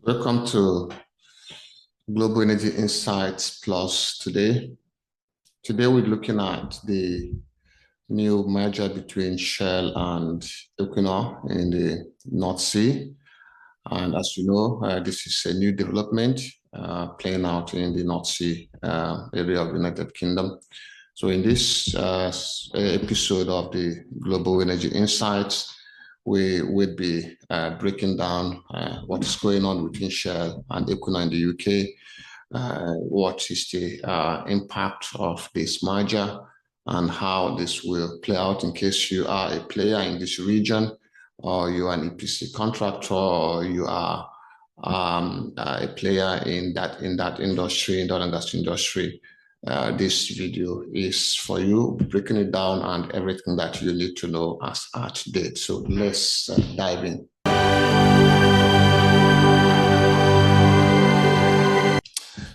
Welcome to Global Energy Insights Plus today. Today we're looking at the new merger between Shell and Equinor in the North Sea. And as you know, this is a new development playing out in the North Sea area of the United Kingdom. So in this episode of the Global Energy Insights, we would be breaking down what is going on between Shell and Equinor in the UK, what is the impact of this merger, and how this will play out in case you are a player in this region, or you are an EPC contractor, or you are a player in that industry, in the oil and gas industry. This video is for you, breaking it down and everything that you need to know as at date. So let's dive in.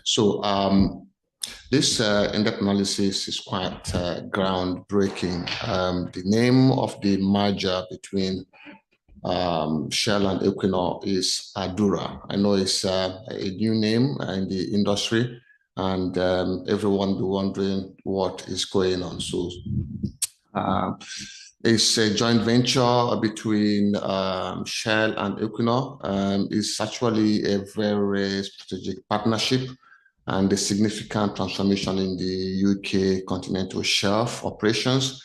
So this in-depth analysis is quite groundbreaking. The name of the merger between Shell and Equinor is ADURA. I know it's a new name in the industry, and everyone be wondering what is going on. So it's a joint venture between Shell and Equinor. It's actually a very strategic partnership and a significant transformation in the UK continental shelf operations.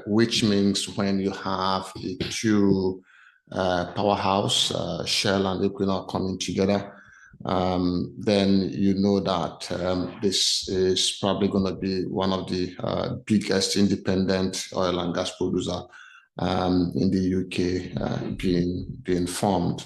Which means when you have the two powerhouse, Shell and Equinor coming together, then you know that this is probably going to be one of the biggest independent oil and gas producer in the UK being formed.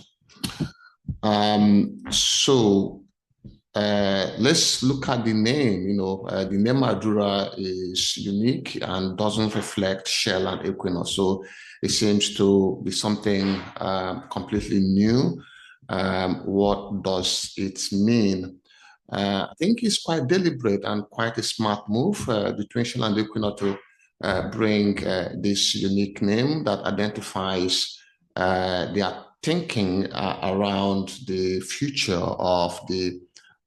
Let's look at the name. The name ADURA is unique and doesn't reflect Shell and Equinor. So it seems to be something completely new. What does it mean? I think it's quite deliberate and quite a smart move between Shell and Equinor to bring this unique name that identifies their thinking around the future of the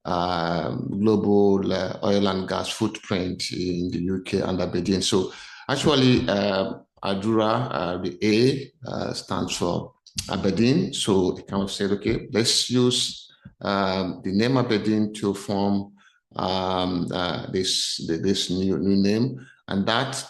global oil and gas footprint in the UK and Aberdeen. So actually, ADURA, the A stands for Aberdeen. So it kind of said, okay, let's use the name Aberdeen to form this new name, and that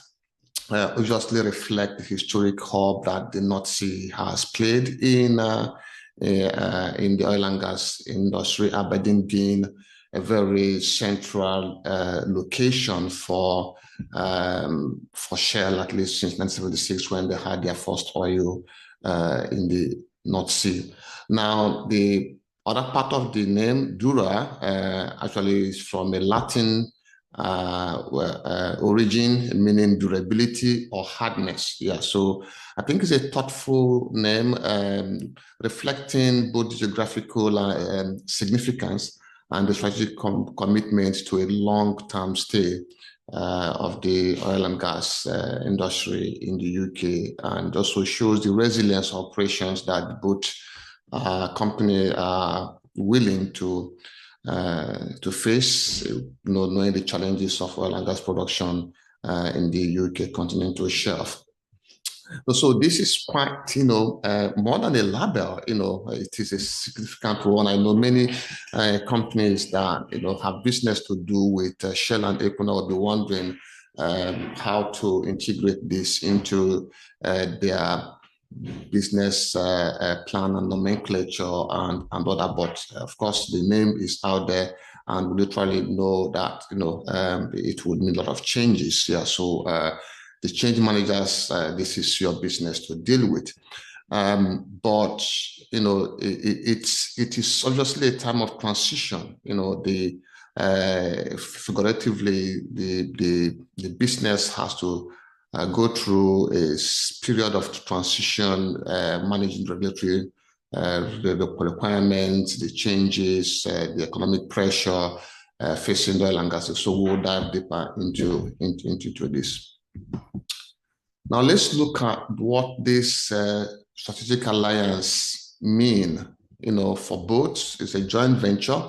obviously reflect the historic hub that the North Sea has played in the oil and gas industry, Aberdeen being a very central location for Shell, at least since 1976, when they had their first oil in the North Sea. Now, the other part of the name, Dura, actually is from a Latin origin, meaning durability or hardness. Yeah, so I think it's a thoughtful name, reflecting both geographical significance and the strategic commitment to a long-term stay of the oil and gas industry in the UK, and also shows the resilience of operations that both companies are willing to face, knowing the challenges of oil and gas production in the UK continental shelf. So this is quite, more than a label, it is a significant one. I know many companies that, have business to do with Shell and Equinor will be wondering how to integrate this into their business plan and nomenclature and other, but of course the name is out there, and we literally know that it would mean a lot of changes. Yeah, so the change managers, this is your business to deal with, but it is obviously a time of transition. Figuratively, the business has to go through a period of transition, managing regulatory the requirements, the changes, the economic pressure facing the oil and gas. So we'll dive deeper into this. Now let's look at what this strategic alliance mean for both. It's a joint venture,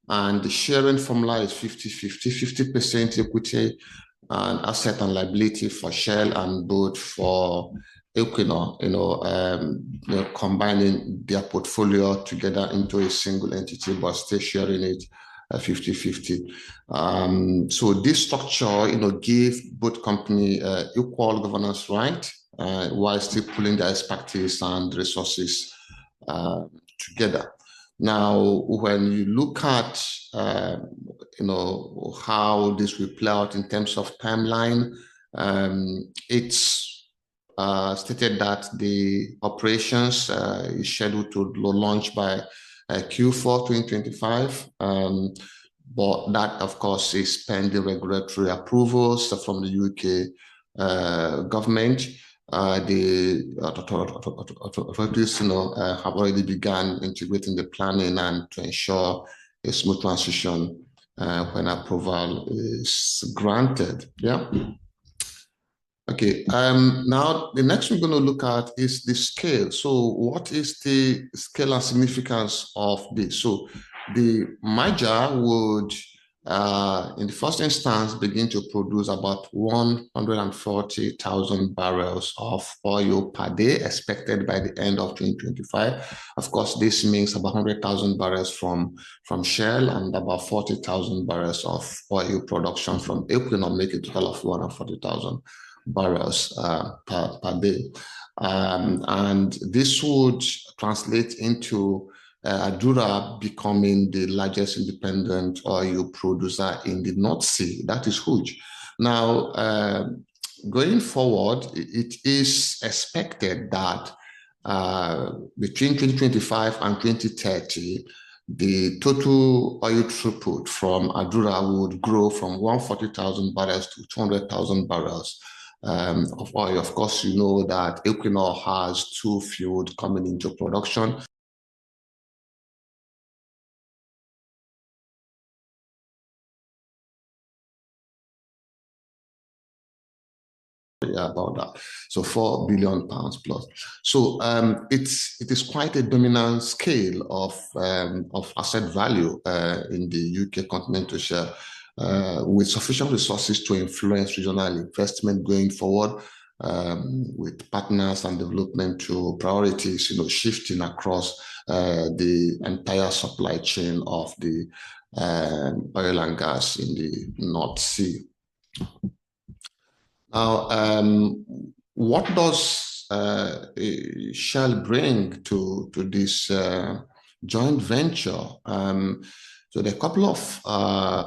and the sharing formula is 50-50, 50% equity and asset and liability for Shell and both for Equinor, combining their portfolio together into a single entity, but still sharing it 50-50. So this structure, give both company equal governance right, while still pulling their expertise and resources together. Now, when you look at, how this will play out in terms of timeline, it's stated that the operations is scheduled to launch by Q4 2025. But that, of course, is pending regulatory approvals from the UK government. The authorities, have already begun integrating the planning and to ensure a smooth transition when approval is granted. Yeah. Okay. Now the next we're going to look at is the scale. So, what is the scale and significance of this? So, the merger would, in the first instance, begin to produce about 140,000 barrels of oil per day, expected by the end of 2025. Of course, this means about 100,000 barrels from Shell and about 40,000 barrels of oil production from Equinor, making a total of 140,000 barrels per day. And this would translate into ADURA becoming the largest independent oil producer in the North Sea. That is huge. Now, going forward, it is expected that between 2025 and 2030, the total oil throughput from ADURA would grow from 140,000 barrels to 200,000 barrels of oil. Of course, you know that Equinor has two fields coming into production. Yeah, about that. So £4 billion plus. So it is quite a dominant scale of asset value in the UK continental share, with sufficient resources to influence regional investment going forward, with partners and development to priorities, shifting across the entire supply chain of the oil and gas in the North Sea. Now, what does Shell bring to this joint venture? So there are a couple of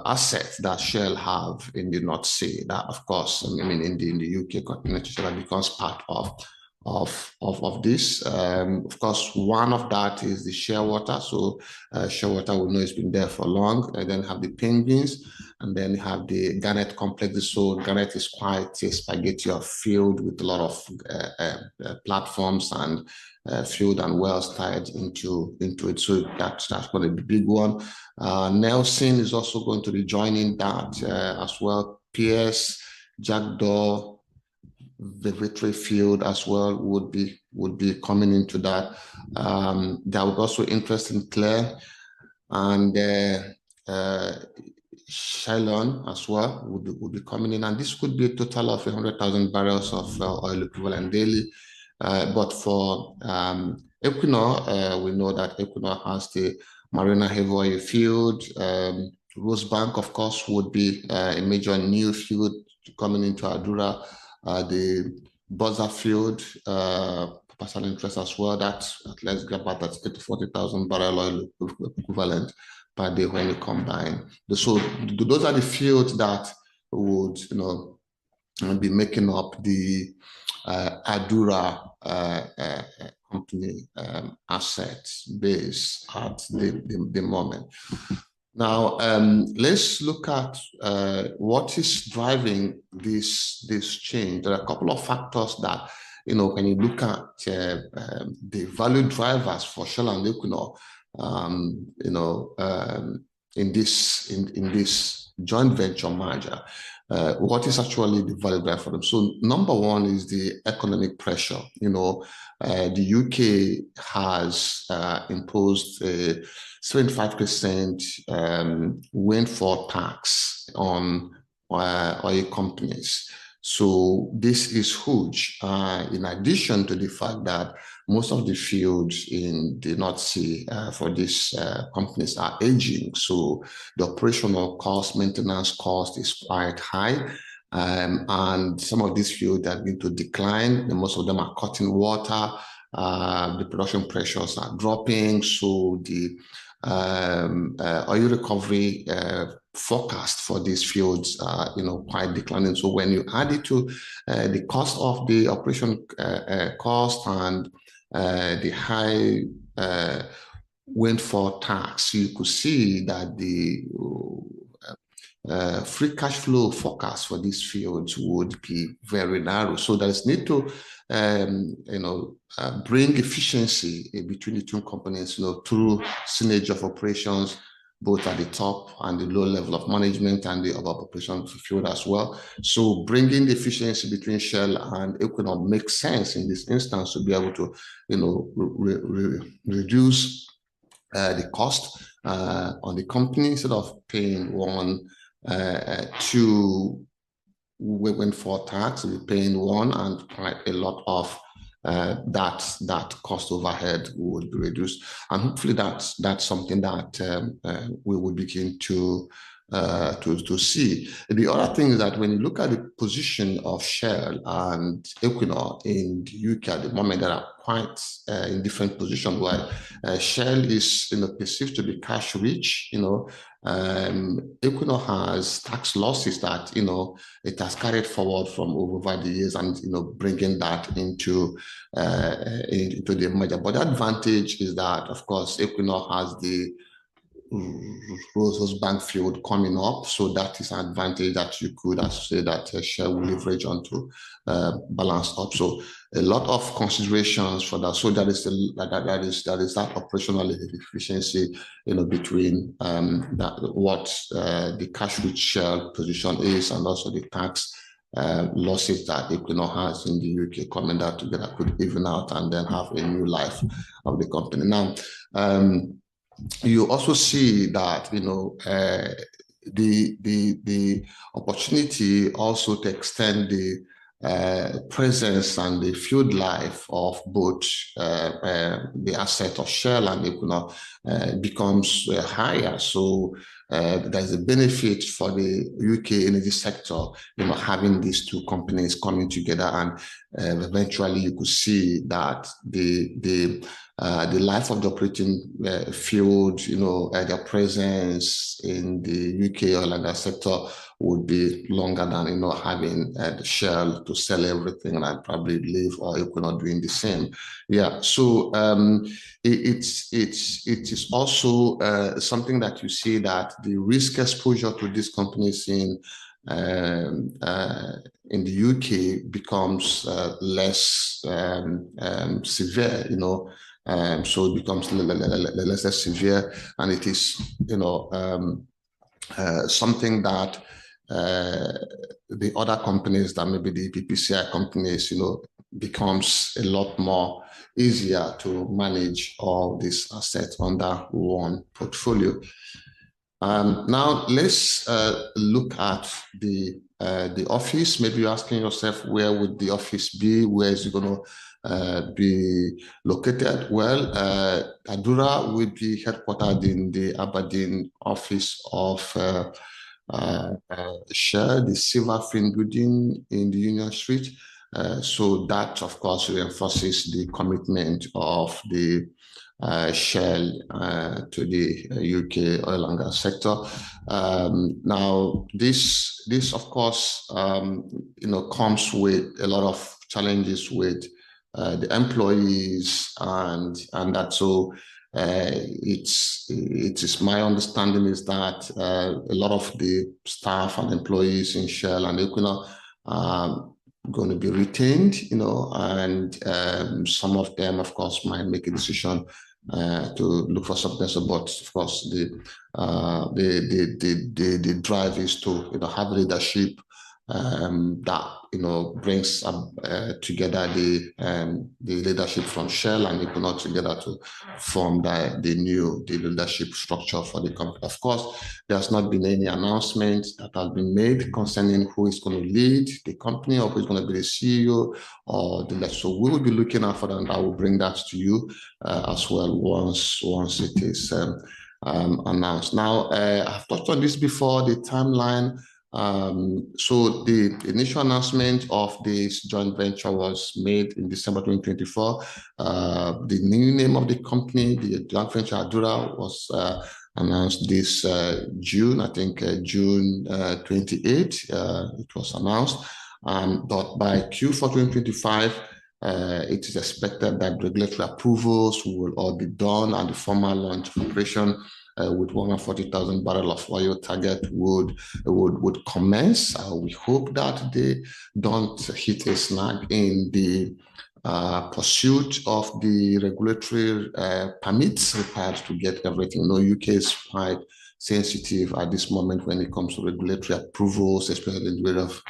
assets that Shell have in the North Sea that, of course, in the UK continental shelf becomes part of this. Of course, one of that is the Shearwater. So Shearwater, we know it's been there for long. And then have the Penguins, and then have the Garnet complex. So Garnet is quite a spaghetti of field with a lot of platforms and field and wells tied into it. So that's going to be a big one. Nelson is also going to be joining that as well. PS, Jackdaw, the Victory Field as well would be coming into that. There will also interest in Clare and Shell as well would be coming in, and this could be a total of 100,000 barrels of oil equivalent daily. But for Equinor, we know that Equinor has the Marina Heavy Oil Field. Rosebank, of course, would be a major new field coming into ADURA. The Buzzer Field, personal interest as well. That's let's get about that 40,000 barrel oil equivalent per day when you combine. So those are the fields that would, be making up the ADURA company asset base at the moment. Now, let's look at what is driving this change. There are a couple of factors that, when you look at the value drivers for Shell and Equinor, in this joint venture merger. what is actually the value driver for them? So number one is the economic pressure. The UK has imposed a 75% windfall tax on oil companies. So this is huge. In addition to the fact that most of the fields in the North Sea for these companies are aging, so the operational cost, maintenance cost is quite high. And some of these fields are going to decline, and most of them are cutting water. The production pressures are dropping, so the oil recovery forecast for these fields are, quite declining. So when you add it to the cost of the operation cost and the high windfall tax, you could see that the free cash flow forecast for these fields would be very narrow. So there is need to, bring efficiency between the two companies, through synergy of operations, both at the top and the low level of management and the above operation field as well. So bringing the efficiency between Shell and Equinor makes sense in this instance to be able to, reduce the cost on the company instead of paying one two windfall tax, we're paying one, and quite a lot of that cost overhead would be reduced, and hopefully that's something that we will begin to see. The other thing is that when you look at the position of Shell and Equinor in the UK at the moment, they are quite in different positions. Where Shell is perceived to be cash rich, Equinor has tax losses that it has carried forward from over the years, and bringing that into the merger. But the advantage is that, of course, Equinor has the Rosebank field coming up, so that is an advantage that you could say that Shell will leverage onto balance up. So a lot of considerations for that. So that is that operational efficiency, between what the cash rich Shell position is, and also the tax losses that Equinor has in the UK coming out together could even out and then have a new life of the company. Now, you also see that the opportunity also to extend the presence and the field life of both the asset of Shell and Equinor becomes higher. So there's a benefit for the UK energy sector, having these two companies coming together, and eventually you could see that the life of the operating field, their presence in the UK oil and gas sector would be longer than having the Shell to sell everything and I'd probably leave, or Equinor doing the same. Yeah, so it is also something that you see that the risk exposure to these companies in the UK becomes less severe, so it becomes less severe, and it is something that the other companies, that maybe the PPCI companies, becomes a lot more easier to manage all these assets under one portfolio. Now let's look at the office. Maybe you're asking yourself, where would the office be? Where is it going to be located? Well, ADURA will be headquartered in the Aberdeen office of Shell, the Silverfin building in the Union Street. So that, of course, reinforces the commitment of the Shell to the UK oil and gas sector. Now, this of course, comes with a lot of challenges with the employees and that. So it is my understanding is that a lot of the staff and employees in Shell and Equinor are going to be retained, and some of them, of course, might make a decision to look for something else. But of course, the drive is to have leadership that brings together the leadership from Shell and Equinor together to form the leadership structure for the company. Of course, there's not been any announcement that has been made concerning who is going to lead the company or who is going to be the CEO or the leader. So we will be looking out for that, and I will bring that to you as well once it is announced. Now, I've touched on this before, the timeline. So the initial announcement of this joint venture was made in December 2024. The new name of the company, the joint venture ADURA, was announced this June, I think June 28. It was announced. But by Q4 2025, it is expected that regulatory approvals will all be done and the formal launch of operation with 140,000 barrels of oil target would commence. We hope that they don't hit a snag in the pursuit of the regulatory permits required to get everything. UK is quite sensitive at this moment when it comes to regulatory approvals, especially in the area of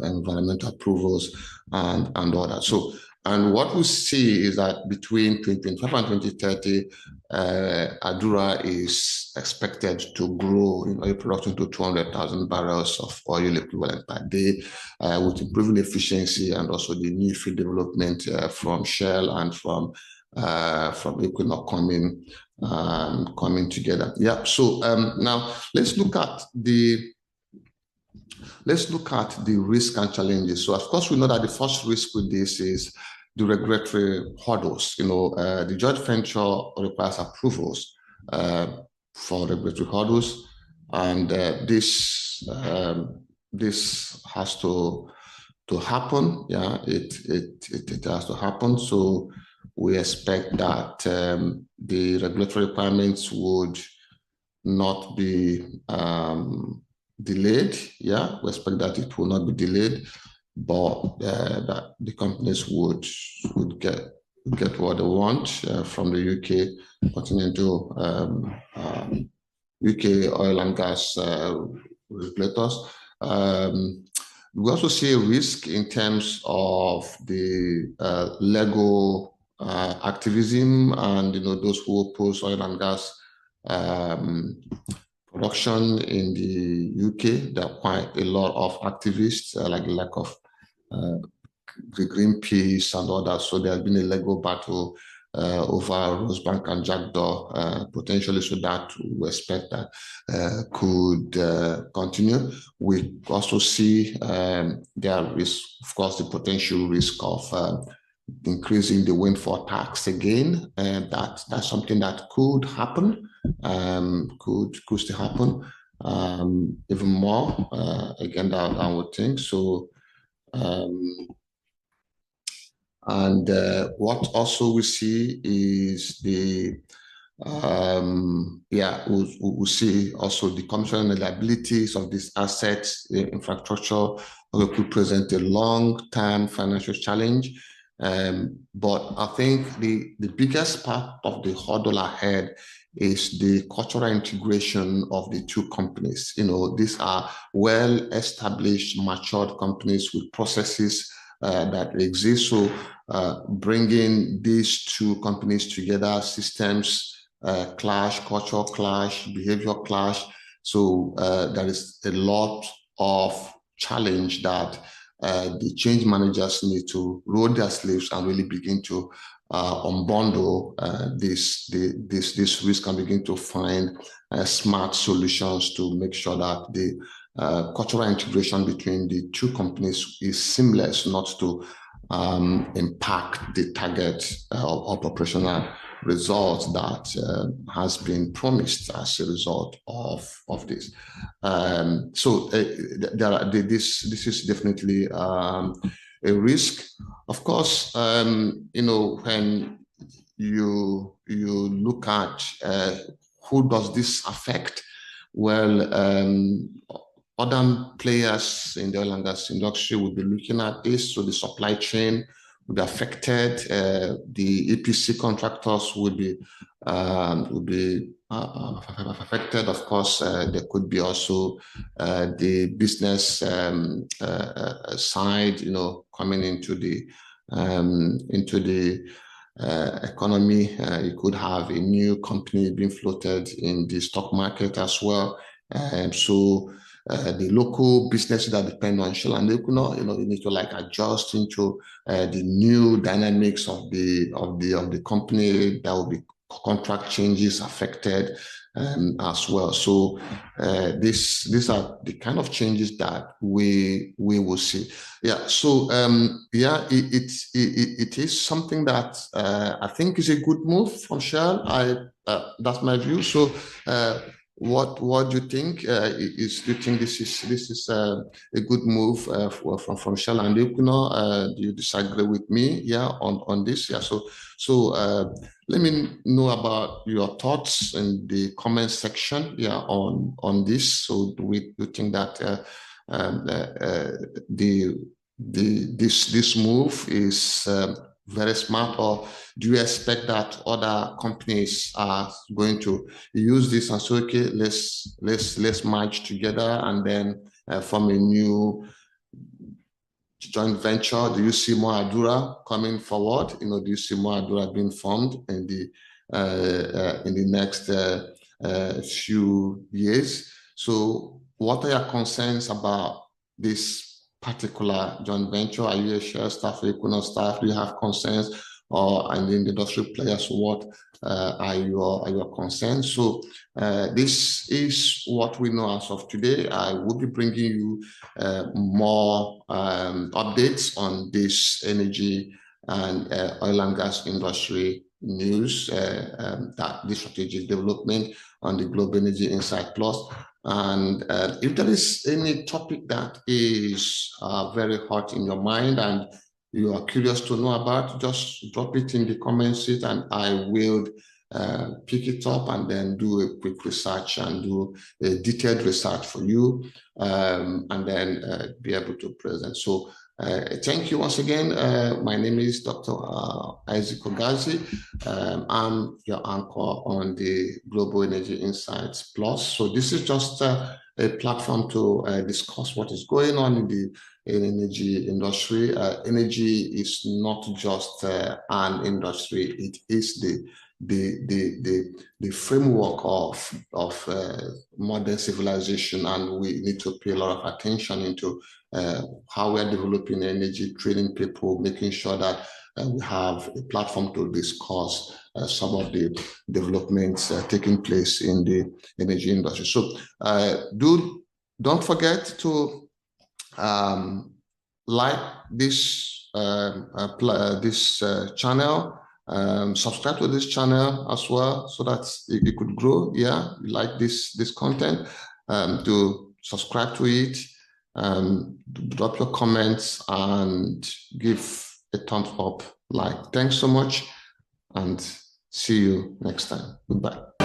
environmental approvals and all that. So, and what we see is that between 2025 and 2030, ADURA is expected to grow oil production to 200,000 barrels of oil equivalent per day, with improving efficiency and also the new field development from Shell and from Equinor coming together. Yeah. So now let's look at the risk and challenges. So of course we know that the first risk with this is the regulatory hurdles. The joint venture requires approvals for regulatory hurdles, and this has to happen. Yeah, it has to happen. So we expect that the regulatory requirements would not be delayed. Yeah, we expect that it will not be delayed, but that the companies would get what they want from the UK continental UK oil and gas regulators. We also see a risk in terms of the legal activism and those who oppose oil and gas production in the UK. There are quite a lot of activists, like the lack of Greenpeace and all that. So there has been a legal battle over Rosebank and Jackdaw potentially, so that we expect that could continue. We also see there is, of course, the potential risk of increasing the windfall tax again, and that's something that could happen, could still happen, even more again that I would think so. And what also we see is we'll see also the commercial liabilities of these assets. The infrastructure could present a long-term financial challenge. But I think the biggest part of the hurdle ahead is the cultural integration of the two companies. These are well-established, matured companies with processes that exist. So bringing these two companies together, systems clash, cultural clash, behavior clash. So there is a lot of challenge that the change managers need to roll their sleeves and really begin to unbundle this risk and begin to find smart solutions to make sure that the cultural integration between the two companies is seamless, not to impact the target of operational results that has been promised as a result of this. So this is definitely a risk. Of course, when you look at who does this affect, well, other players in the oil and gas industry will be looking at this. So the supply chain affected. The EPC contractors will be affected. Of course, there could be also the business side, coming into the economy. You could have a new company being floated in the stock market as well. So the local businesses that depend on Shell and Equinor, you need to adjust into the new dynamics of the company. That will be contract changes affected as well. So these are the kind of changes that we will see. Yeah. So it is something that I think is a good move from Shell. That's my view. So what do you think? Do you think this is a good move from Shell and Equinor? Do you disagree with me? Yeah, on this. Yeah. So let me know about your thoughts in the comment section. Yeah, on this. So do you think that this move is very smart, or do you expect that other companies are going to use this and say, okay, let's merge together and then form a new joint venture? Do you see more ADURA coming forward? Do you see more ADURA being formed in the next few years? So what are your concerns about this particular joint venture? Are you a Shell staff, Equinor staff? Do you have concerns? Or and in the industry players, what are your concerns? So this is what we know as of today. I will be bringing you more updates on this energy and oil and gas industry news, that the strategic development on the Global Energy Insight Plus. And if there is any topic that is very hot in your mind and you are curious to know about, just drop it in the comment section and I will pick it up and then do a quick research and do a detailed research for you, and then be able to present. So thank you once again. My name is Dr. Isaac Ogazi. I'm your anchor on the Global Energy Insights Plus. So this is just a platform to discuss what is going on in the energy industry. Energy is not just an industry; it is the framework of modern civilization, and we need to pay a lot of attention into how we are developing energy, training people, making sure that we have a platform to discuss some of the developments taking place in the energy industry. So don't forget to like this channel, subscribe to this channel as well, so that it could grow. Yeah, you like this content, to subscribe to it, drop your comments and give a thumbs up. Thanks so much, and see you next time. Goodbye.